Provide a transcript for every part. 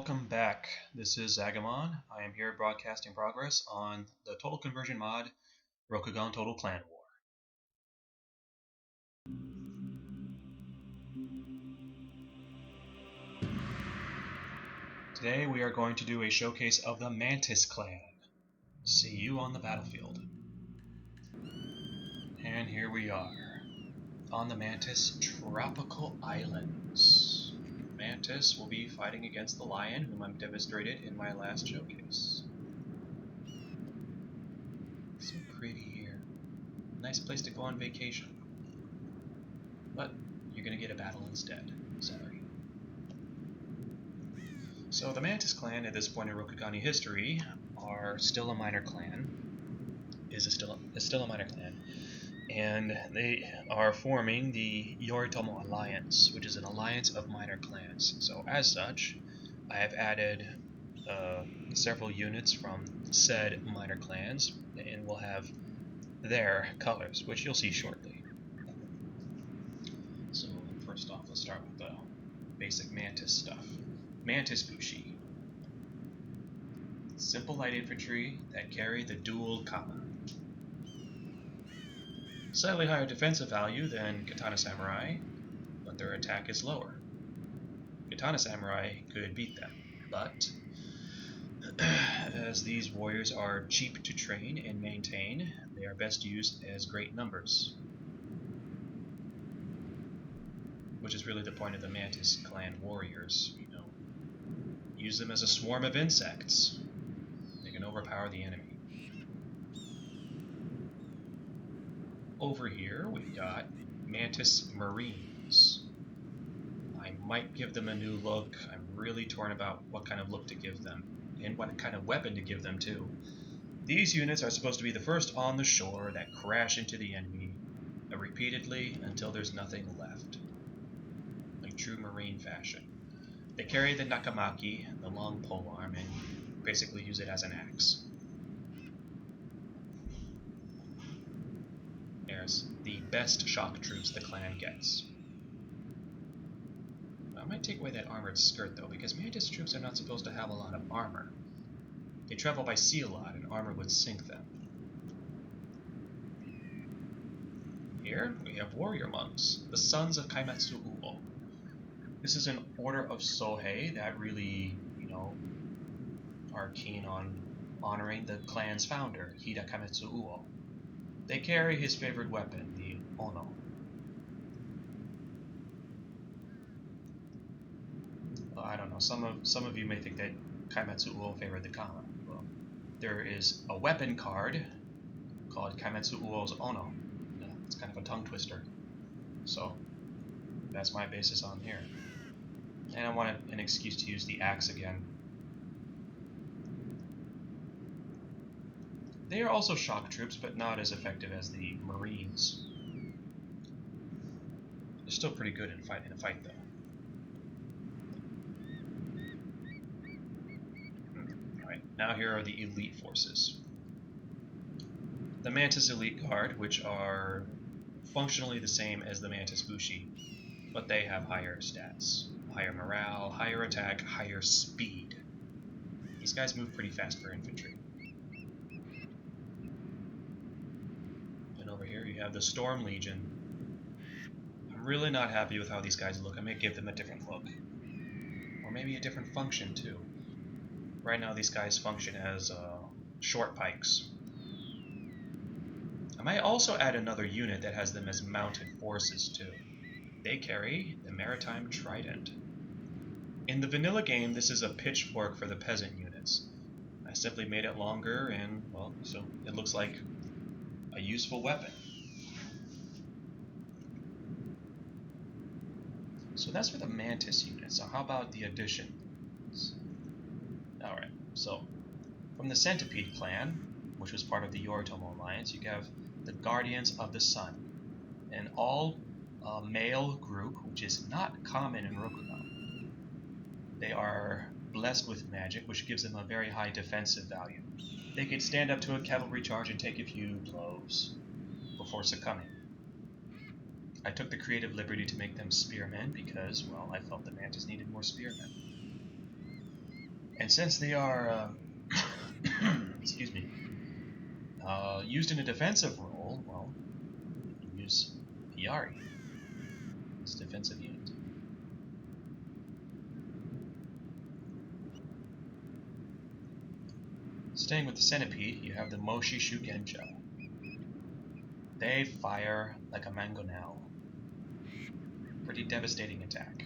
Welcome back. This is Zagamon. I am here broadcasting progress on the Total Conversion mod, Rokugan Total Clan War. Today we are going to do a showcase of the Mantis Clan. See you on the battlefield. And here we are, on the Mantis Tropical Islands. Mantis will be fighting against the lion, whom I've demonstrated in my last showcase. So pretty here. Nice place to go on vacation. But you're going to get a battle instead. Sorry. So the Mantis Clan at this point in Rokugani history are still a minor clan. Is still a minor clan. And they are forming the Yoritomo Alliance, which is an alliance of minor clans. So as such, I have added several units from said minor clans, and we'll have their colors, which you'll see shortly. So first off, let's start with the basic Mantis stuff. Mantis Bushi. Simple light infantry that carry the dual kama. Slightly higher defensive value than Katana Samurai, but their attack is lower. Katana Samurai could beat them, but as these warriors are cheap to train and maintain, they are best used as great numbers. Which is really the point of the Mantis Clan warriors, Use them as a swarm of insects. They can overpower the enemy. Over here, we've got Mantis Marines. I might give them a new look. I'm really torn about what kind of look to give them, and what kind of weapon to give them, too. These units are supposed to be the first on the shore that crash into the enemy repeatedly until there's nothing left. Like true Marine fashion. They carry the Nakamaki, the long polearm, and basically use it as an axe. There's the best shock troops the clan gets. I might take away that armored skirt though, because Mantis troops are not supposed to have a lot of armor. They travel by sea a lot, and armor would sink them. Here we have warrior monks, the sons of Kaimatsu Uo. This is an order of Sohei that really, are keen on honoring the clan's founder, Hida Kaimatsu Uo. They carry his favorite weapon, the Ono. Well, I don't know, some of you may think that Kaimatsu Uo favored the Kama. Well, there is a weapon card called Kaimatsu Uo's Ono. It's kind of a tongue twister. So, that's my basis on here. And I wanted an excuse to use the axe again. They are also shock troops, but not as effective as the Marines. They're still pretty good in a fight, though. Alright, now here are the elite forces. The Mantis Elite Guard, which are functionally the same as the Mantis Bushi, but they have higher stats. Higher morale, higher attack, higher speed. These guys move pretty fast for infantry. And over here you have the Storm Legion. I'm really not happy with how these guys look. I may give them a different look. Or maybe a different function too. Right now these guys function as short pikes. I might also add another unit that has them as mounted forces too. They carry the Maritime Trident. In the vanilla game, this is a pitchfork for the peasant units. I simply made it longer and, well, so it looks like a useful weapon. So that's for the Mantis unit. So how about the additions? Alright, so from the Centipede clan, which was part of the Yoritomo Alliance, you have the Guardians of the Sun, an all-male group, which is not common in Rokugan. They are blessed with magic, which gives them a very high defensive value. They can stand up to a cavalry charge and take a few blows before succumbing. I took the creative liberty to make them spearmen because, well, I felt the Mantis needed more spearmen. And since they are, excuse me, used in a defensive role, well, you can use Yari, this defensive unit. Staying with the Centipede, you have the Moshi Shugenja. They fire like a mangonel. Pretty devastating attack.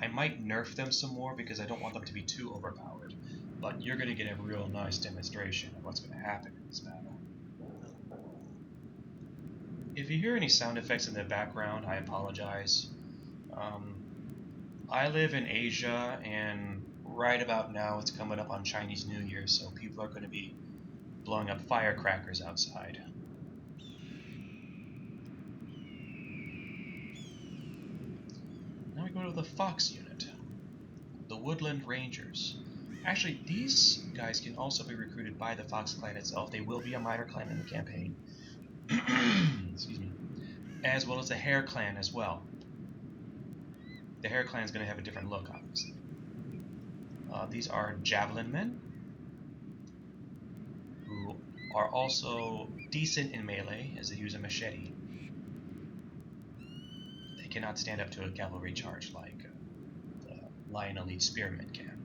I might nerf them some more because I don't want them to be too overpowered, but you're going to get a real nice demonstration of what's going to happen in this battle. If you hear any sound effects in the background, I apologize. I live in Asia, and right about now it's coming up on Chinese New Year, so people are going to be blowing up firecrackers outside. Now we go to the Fox unit, the Woodland Rangers. Actually, these guys can also be recruited by the Fox clan itself. They will be a minor clan in the campaign. Excuse me. As well as the Hare clan as well. The Hare clan is going to have a different look, obviously. These are javelin men, who are also decent in melee, as they use a machete. They cannot stand up to a cavalry charge like the Lion Elite Spearmen can.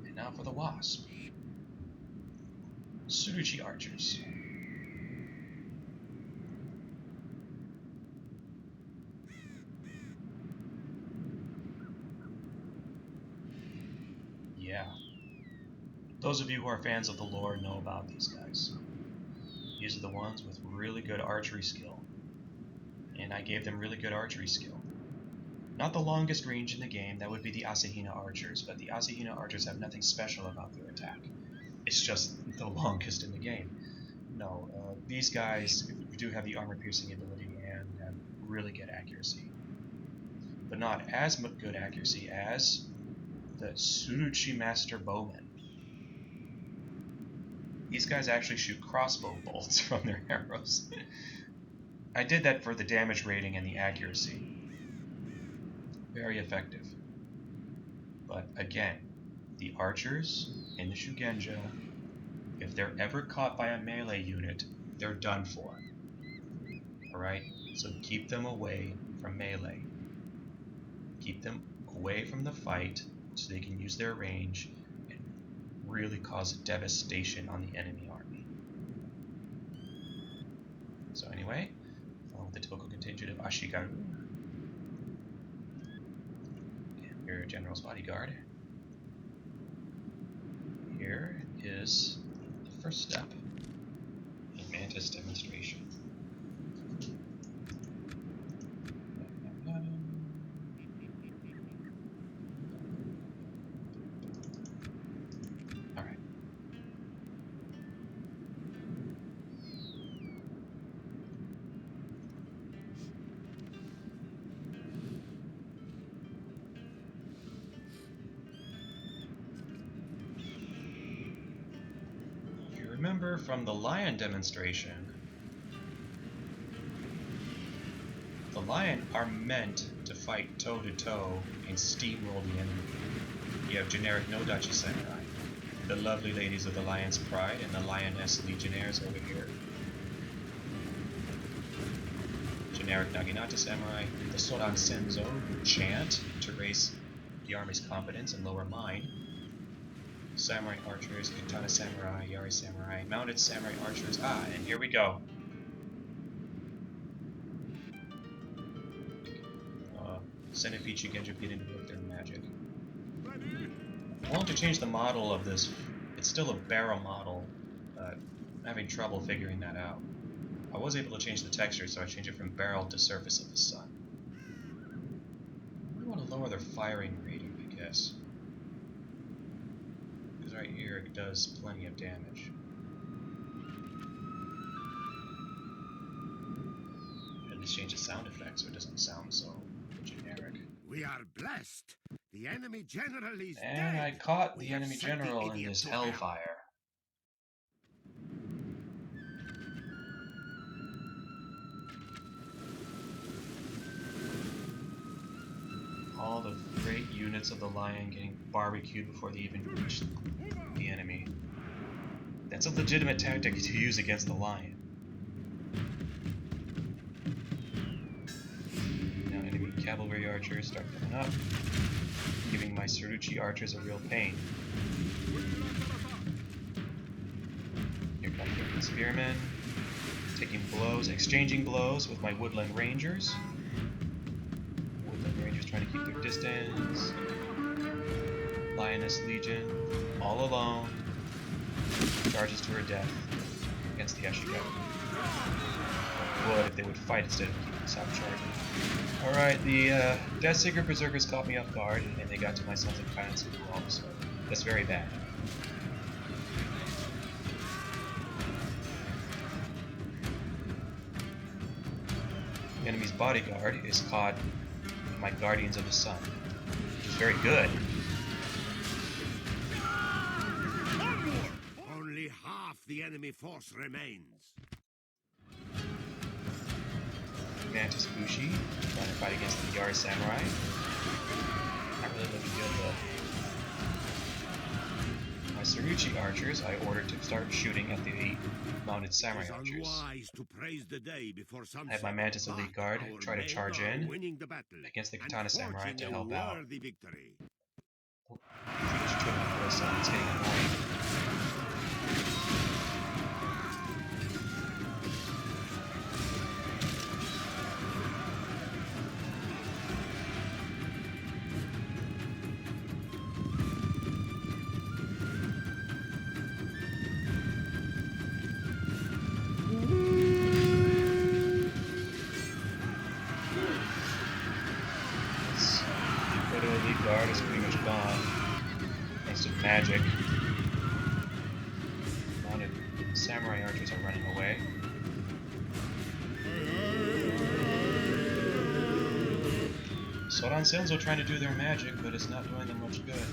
And now for the Wasp. Tsuruchi archers. Yeah. Those of you who are fans of the lore know about these guys. These are the ones with really good archery skill. And I gave them really good archery skill. Not the longest range in the game, that would be the Asahina archers, but the Asahina archers have nothing special about their attack. It's just the longest in the game. No, these guys do have the armor-piercing ability and have really good accuracy. But not as good accuracy as the Tsuruchi Master Bowmen. These guys actually shoot crossbow bolts from their arrows. I did that for the damage rating and the accuracy. Very effective. But again, the archers and the Shugenja, if they're ever caught by a melee unit, they're done for. Alright? So keep them away from melee. Keep them away from the fight so they can use their range and really cause devastation on the enemy army. So anyway, follow the typical contingent of Ashigaru. Your General's bodyguard. Here is the first step in Mantis demonstration. Alright. Remember from the lion demonstration, the lion are meant to fight toe-to-toe and steamroll the enemy. You have generic Nodachi Samurai, the lovely ladies of the Lion's Pride, and the Lioness Legionnaires over here. Generic Naginata Samurai, the Soran Senzo, who chant to raise the army's confidence and lower mine. Samurai archers, katana samurai, yari samurai, mounted samurai archers. Ah, and here we go. Centipede Shugenja beat into work their magic. I want to change the model of this. It's still a barrel model, but I'm having trouble figuring that out. I was able to change the texture, so I changed it from barrel to surface of the sun. I want to lower their firing rating, I guess. Right here it does plenty of damage. At least change the sound effect so it doesn't sound so generic. We are blessed. The enemy general is and dead. I caught We the have enemy sent the general in idiot this to hell. L5R. all the great units of the Lion getting barbecued before they even reach the enemy. That's a legitimate tactic to use against the Lion. Now enemy cavalry archers start coming up, giving my Cerucci archers a real pain. Here come the spearmen, taking blows, exchanging blows with my woodland rangers. Woodland rangers trying to keep their distance. Lioness Legion, all alone, charges to her death against the Ashika. Would if they would fight instead of stop charging. Alright, the Deathseeker Berserkers caught me off guard, and they got to my Sons of Kindness as well, so that's very bad. The enemy's bodyguard is caught my Guardians of the Sun, which is very good. Only half the enemy force remains. Mantis Bushi trying to fight against the Yar Samurai. Not really looking good though. My Cerucci archers I ordered to start shooting at the mounted samurai archers. I have my Mantis Elite Guard try to charge in against the Katana Samurai to help out. Oh, it's getting annoying. Guard is pretty much gone, thanks to magic. Mounted samurai archers are running away. Soran Senzo trying to do their magic, but it's not doing them much good.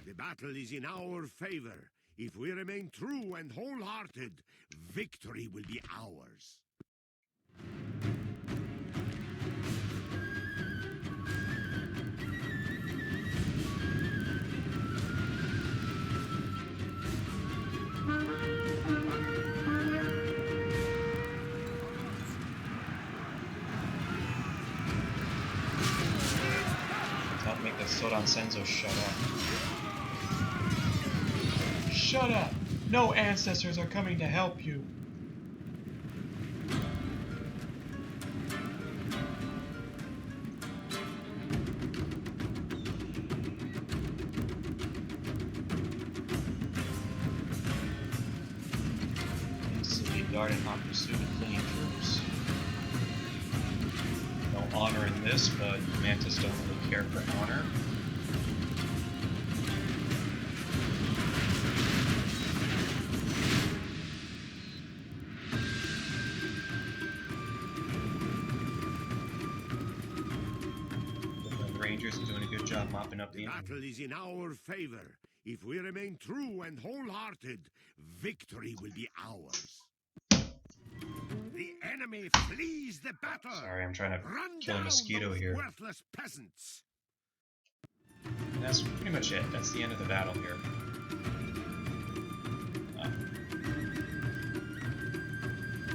The battle is in our favor. If we remain true and wholehearted, victory will be ours. Don't make the Soran Senzo shut up. Shut up! No ancestors are coming to help you! Instantly guard in hot pursuit of fleeing troops. No honor in this, but Mantis don't really care for honor. Rangers are doing a good job mopping up the battle is in our favor. If we remain true and wholehearted, victory will be ours. The enemy flees the battle. Sorry, I'm trying to kill a mosquito here. Worthless peasants. And that's pretty much it. That's the end of the battle here.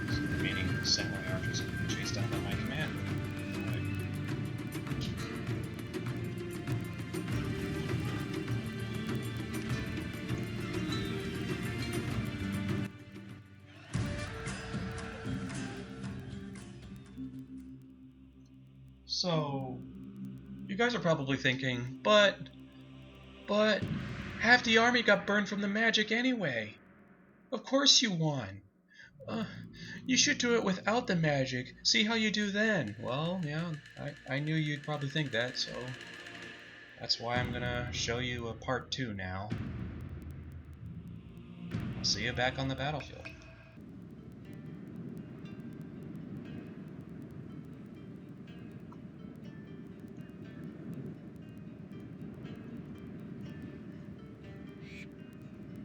So the remaining samurai archers have been chased down by my commander. So, you guys are probably thinking, but half the army got burned from the magic anyway. Of course you won. You should do it without the magic. See how you do then. Well, yeah, I knew you'd probably think that, so that's why I'm gonna show you a part 2 now. I'll see you back on the battlefield.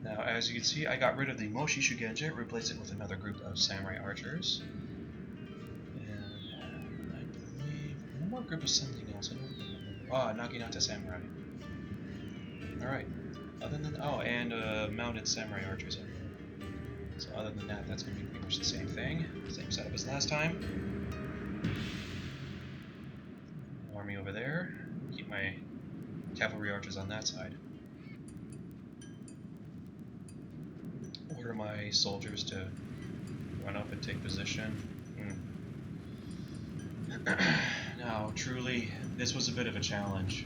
Now, as you can see, I got rid of the Moshi Shugenja, replaced it with another group of samurai archers. And I believe one more group of something else. I don't remember. Ah, Naginata Samurai. Alright. Other than and mounted samurai archers. So other than that, that's going to be pretty much the same thing. Same setup as last time. Army over there. Keep my cavalry archers on that side. Order my soldiers to run up and take position. Now, truly, this was a bit of a challenge.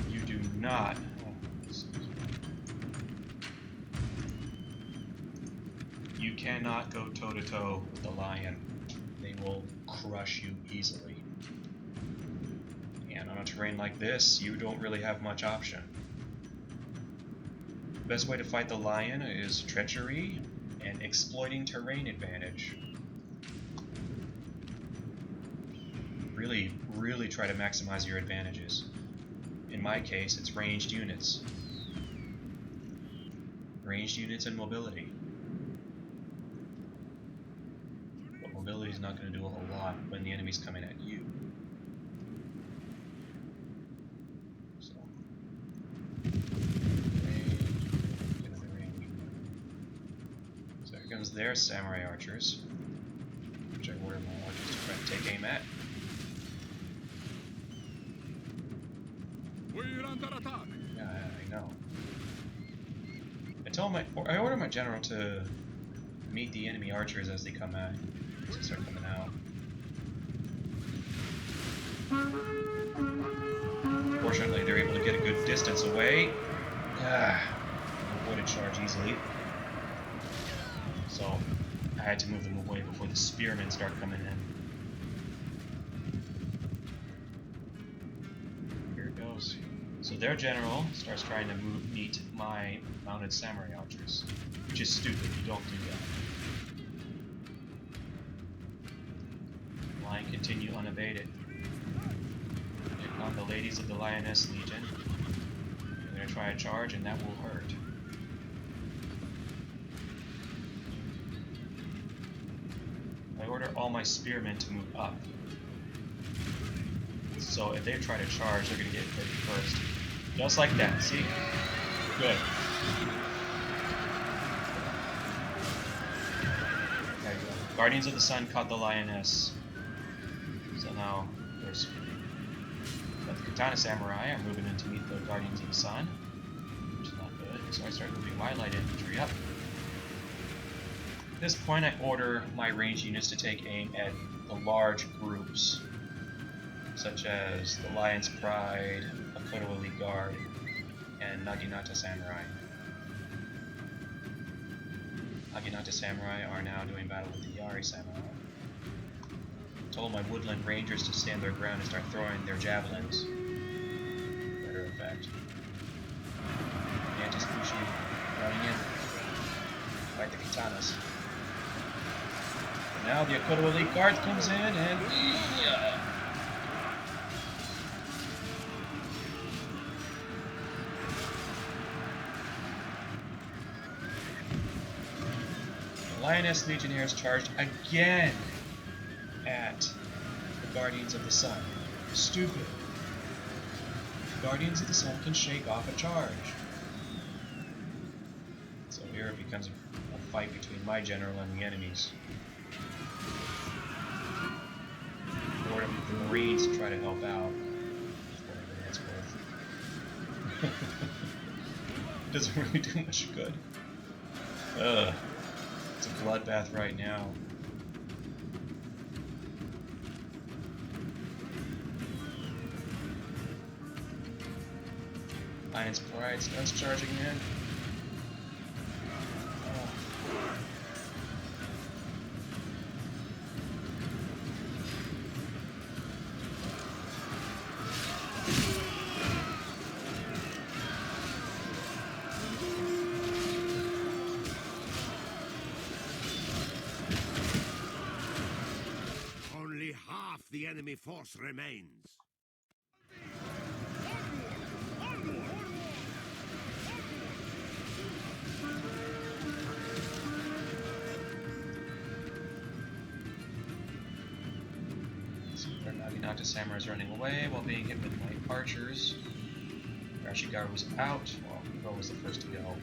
You do not... You cannot go toe-to-toe with the lion. They will crush you easily. And on a terrain like this, you don't really have much option. The best way to fight the lion is treachery and exploiting terrain advantage. Really try to maximize your advantages. In my case, it's ranged units. Ranged units and mobility. But mobility is not going to do a whole lot when the enemy's coming at you. So, so here comes their samurai archers, which I order my archers to try to take aim at. Yeah, I know. I order my general to meet the enemy archers as they come out. As they start coming out. Fortunately, they're able to get a good distance away. Avoided charge easily. So I had to move them away before the spearmen start coming in. Here it goes. So their general starts trying to meet my mounted samurai archers, which is stupid. You don't do that. Line continue unabated. Hitting on the ladies of the Lioness Legion. They're going to try a charge, and that will hurt. I order all my spearmen to move up. So if they try to charge, they're going to get hit first. Just like that, see? Good. There you go. Guardians of the Sun caught the Lioness. So now, there's... But the Katana Samurai are moving in to meet the Guardians of the Sun, which is not good. So I start moving my light infantry up. At this point, I order my range units to take aim at the large groups, such as the Lion's Pride, Akoto Elite Guard, and Naginata Samurai. Naginata Samurai are now doing battle with the Yari Samurai. I told my Woodland Rangers to stand their ground and start throwing their javelins. Better effect. Mantis Clan running in. Fight the katanas. And now the Akoto Elite Guard comes in and... Lioness Legionnaires charged again at the Guardians of the Sun. Stupid. The Guardians of the Sun can shake off a charge. So here it becomes a fight between my general and the enemies. Order the Marines to try to help out. Whatever that's worth. Doesn't really do much good. Ugh. It's a bloodbath right now. Lion's Pride starts charging in. Only half the enemy force remains. Naga Samurai is running away while being hit with my archers. Rashigar was out. Well, Hiro was the first to go.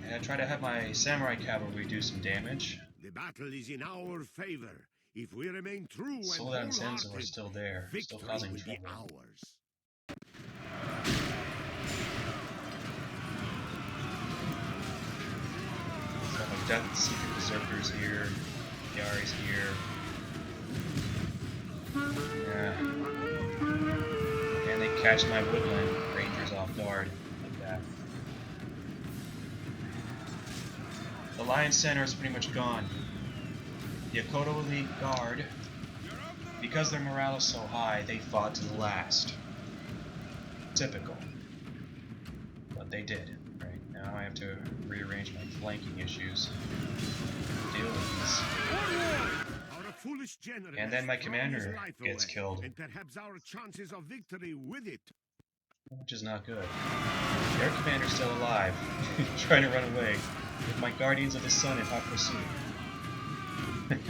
And I try to have my samurai cavalry do some damage. The battle is in our favor. If we remain true and Soda and Senzo are wholehearted, still there, still victory causing will trouble. be ours. So my Death Seeker Berserkers here, Yari's here. Yeah. And they catch my Woodland Rangers off guard like that. The Lion Center is pretty much gone. The Akoto Elite Guard, because their morale is so high, they fought to the last. Typical. But they did. Right, now I have to rearrange my flanking issues. Deal with this. Our foolish general And then my has thrown his commander life gets away, killed. and perhaps our chances of victory with it. Which is not good. Their commander's still alive, trying to run away, with my Guardians of the Sun in hot pursuit. Mantis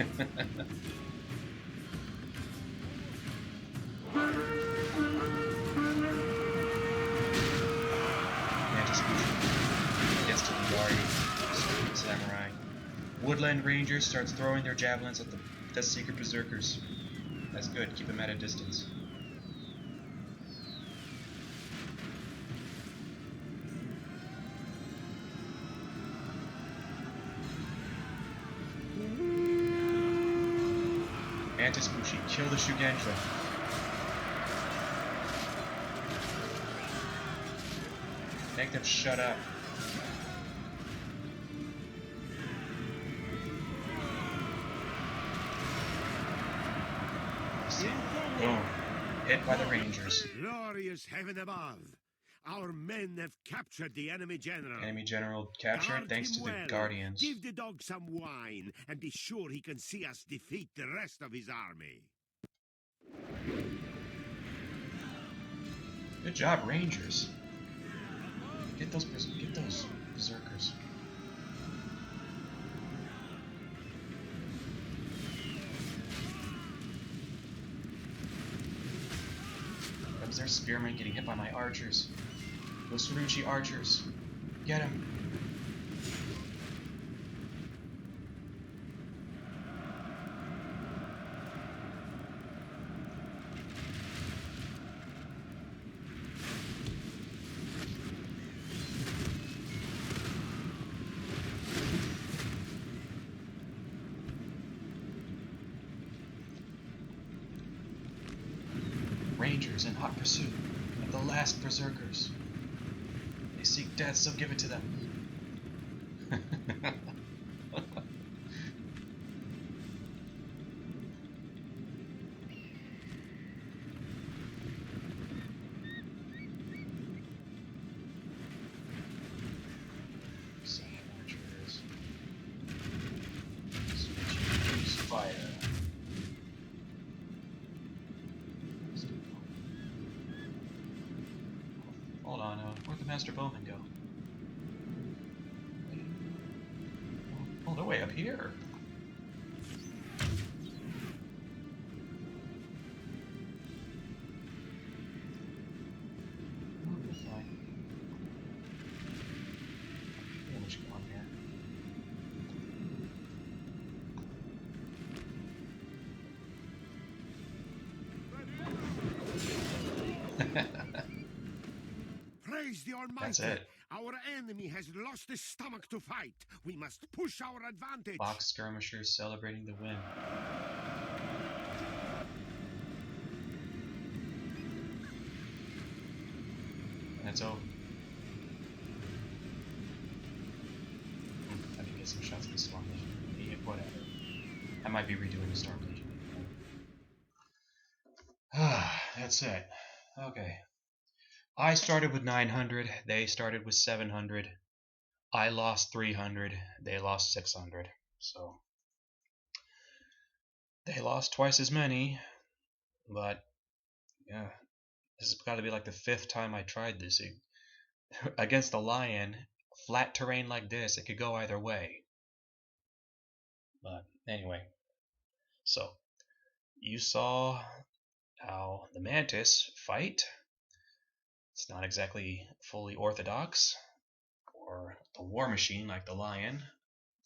Clan gets to the Yari Samurai. Woodland Ranger starts throwing their javelins at the Death Seeker Berserkers. That's good, keep them at a distance. Mantis Bushi, kill the Shugenja. Make them shut up. See? Boom. Hit by the Rangers. Glorious heaven above! Our men have captured the enemy general. Enemy general captured Guard thanks to him the well. Guardians. Give the dog some wine, and be sure he can see us defeat the rest of his army. Good job, Rangers. Get those berserkers. Comes their spearmen getting hit by my archers. Those Suruchi archers. Get him. Rangers in hot pursuit of the last berserkers. They seek death, so give it to them. Second archers. Switch fire. Hold on, where'd the Master Bowman go? Oh, they're way up here. Oh, they're fine. Yeah, we should go on here. Praise the Almighty! That's it. Our enemy has lost his stomach to fight. We must push our advantage. Box skirmishers celebrating the win. That's over. I can get some shots of the Storm Legion. Yeah, whatever. I might be redoing the Storm Legion. That's it. Okay. I started with 900. They started with 700. I lost 300. They lost 600. So they lost twice as many. But yeah, this has got to be like the 5th time I tried this. Against the lion, flat terrain like this, it could go either way. But anyway, so you saw how the Mantis fight. It's not exactly fully orthodox or a war machine like the Lion,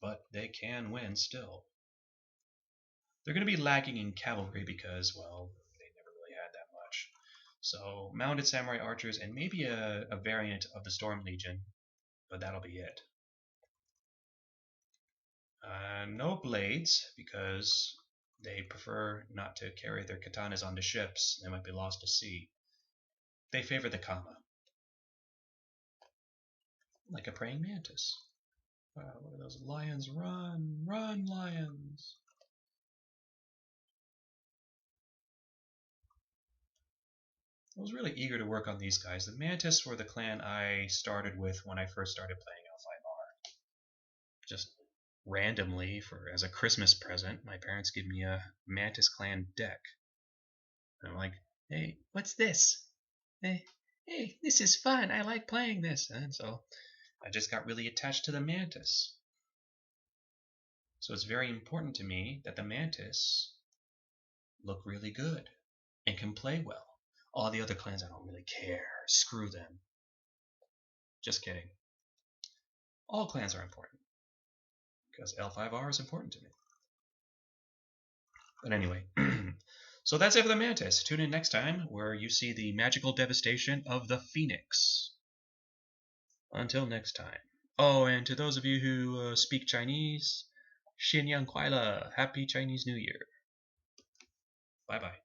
but they can win still. They're going to be lacking in cavalry because, well, they never really had that much. So, mounted samurai archers and maybe a variant of the Storm Legion, but that'll be it. No blades because they prefer not to carry their katanas onto ships. They might be lost to sea. They favor the kama, like a praying mantis. Wow, look at those lions run! Run, lions! I was really eager to work on these guys. The Mantis were the clan I started with when I first started playing L5R. Just randomly, as a Christmas present, my parents give me a Mantis Clan deck. And I'm like, hey, what's this? Hey, this is fun. I like playing this. And so I just got really attached to the Mantis. So it's very important to me that the Mantis look really good and can play well. All the other clans, I don't really care. Screw them. Just kidding. All clans are important because L5R is important to me. But anyway, so that's it for the Mantis. Tune in next time where you see the magical devastation of the Phoenix. Until next time. Oh, and to those of you who speak Chinese, Xinyang Kuai Le, Happy Chinese New Year. Bye bye.